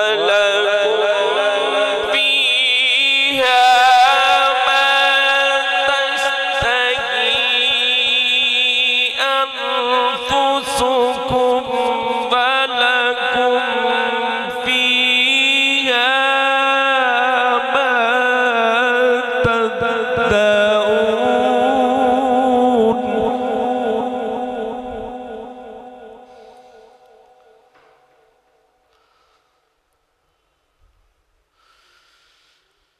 वलकुम फीहा मा तश्तही अनफुसुकुम वलकुम फीहा मा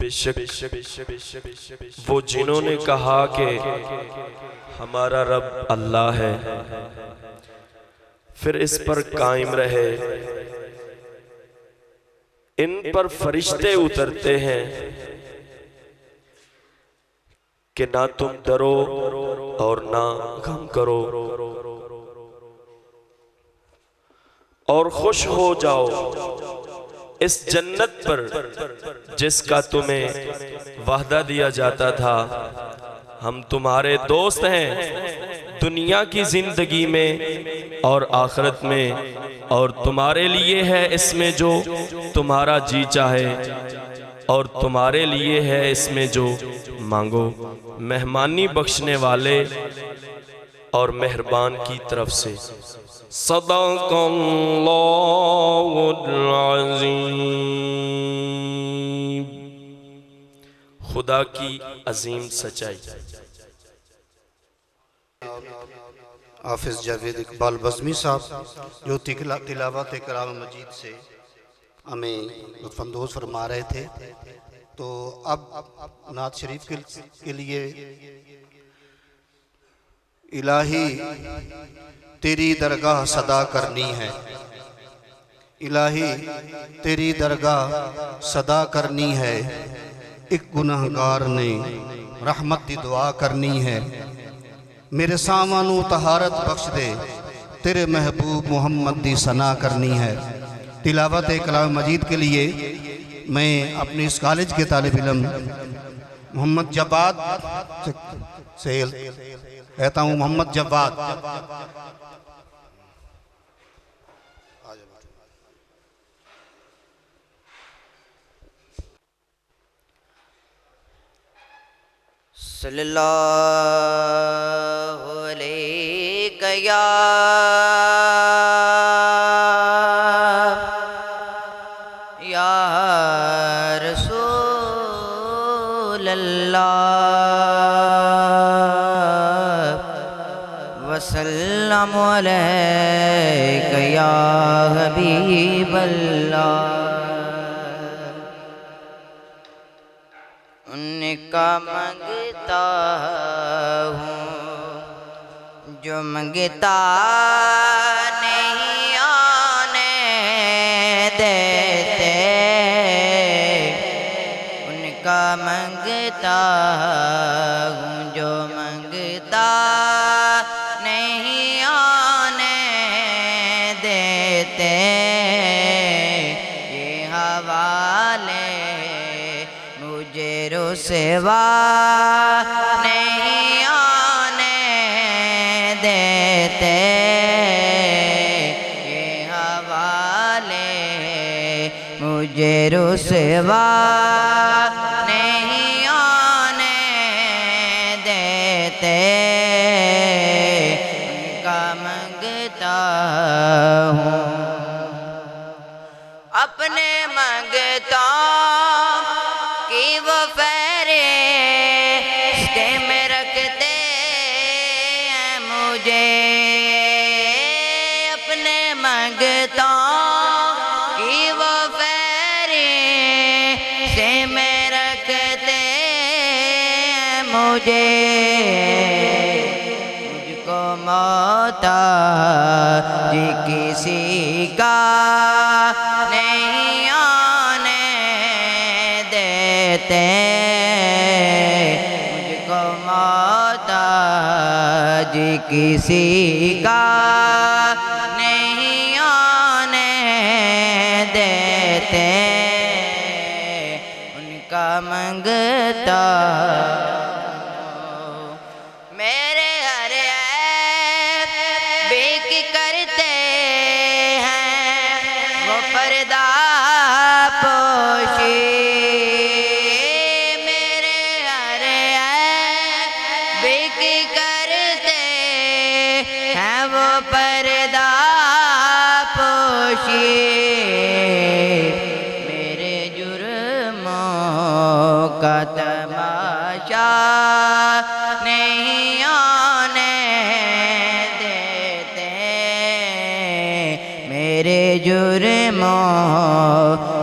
बेशक वो जिन्होंने कहा कि हमारा रब अल्लाह है, फिर इस पर कायम रहे, इन पर फरिश्ते उतरते हैं कि ना तुम डरो और ना गम करो और खुश हो जाओ इस जन्नत पर जिसका तुम्हें वादा दिया जाता था। हम तुम्हारे दोस्त हैं दुनिया की जिंदगी में और आखिरत में, और तुम्हारे लिए है इसमें जो तुम्हारा जी चाहे, और तुम्हारे लिए है इसमें जो मांगो, मेहमानी बख्शने वाले और मेहरबान की तरफ से। सदक़ल्लाहुल अज़ीम। खुदा की अजीम सच्चाई। हाफिज जावेद इकबाल बज़मी साहब जो तिलावत कलाम मजीद से हमें लुत्फ़अंदोज़ फरमा रहे थे, तो अब नात शरीफ के लिए इलाही तेरी दरगाह सदा करनी है, इलाही तेरी दरगाह सदा करनी है, एक गुनाहगार ने रहमत दी दुआ करनी है, मेरे सामानू तहारत बख्श दे, तेरे महबूब मोहम्मद दी सना करनी है। तिलावत कलाम मजीद के लिए मैं अपने इस कॉलेज के तालिब इल्म मोहम्मद जवाद से कहता हूँ, मोहम्मद जवाद सल्लल्लाहु अलैहि या रसूल अल्लाह वसल्लम अलैका या हबीब अल्लाह। उनका मंगता हूँ जो मंगता नहीं आने देते, उनका मंगता हूँ जो मंगता नहीं आने देते, ये हवाले मुझे रुसवा नहीं आने देते, ये हवाले मुझे रुसवा नहीं आने देते, उनका मंगता हूँ अपने मंगता कि वो फेरे इसके में रखते हैं मुझे, मंगतों की वो फेरे से में रखते हैं मुझे, मुझको मोहताज किसी का नहीं आने देते, मुझको मोहताज किसी का नहीं आने देते, उनका मंगता मेरे हर ऐब बेक करते हैं वो पर्दा पोशी, मेरे हर ऐब बेक करते हैं वो पर्दा पोशी, मेरे जुर्मों का तमाशा नहीं आने देते, मेरे जुर्मों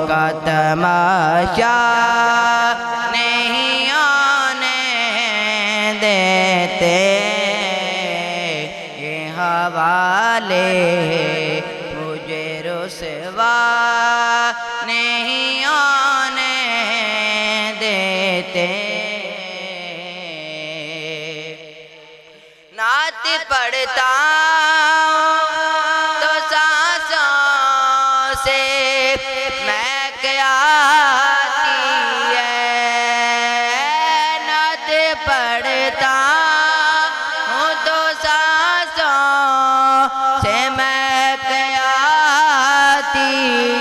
का तमाशा नहीं आने देते, ये हवाले मुझे रुसवा नहीं आने देते, नात पढ़ता तो सांसों से महक आती है, नात पढ़ता हूँ तो सांसों से महक आती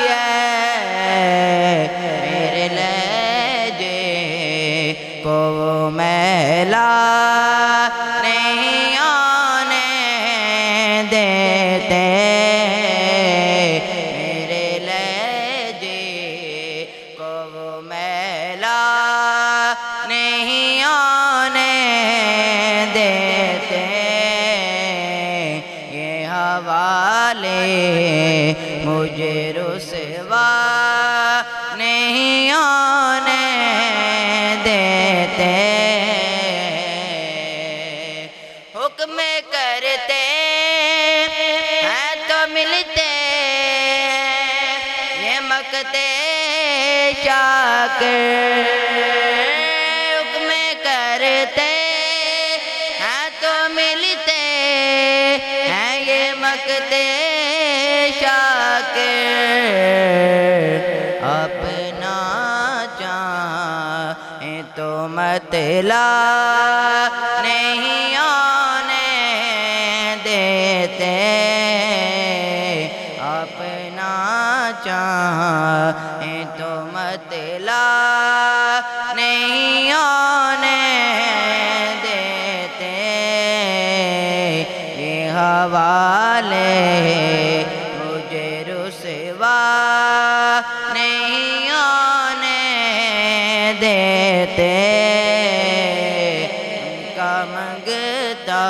है, मेरे लहजे को वो मैला नहीं आने देते, मेरे लहजे को वो मैला नहीं आने देते, ये हवाले मुझे रुसवा नहीं आने देते, हुक्म करते हैं तो मिलते ये मकते शाकिर, हुक्म करते हैं तो मिलते हैं ये मकते शाकिर, अपना चाहे तो मतला नहीं आने देते, अपना चाहे तो मतला नहीं आने देते, ये हवाले मुझे रुसवा नहीं आने देते, उनका मंगता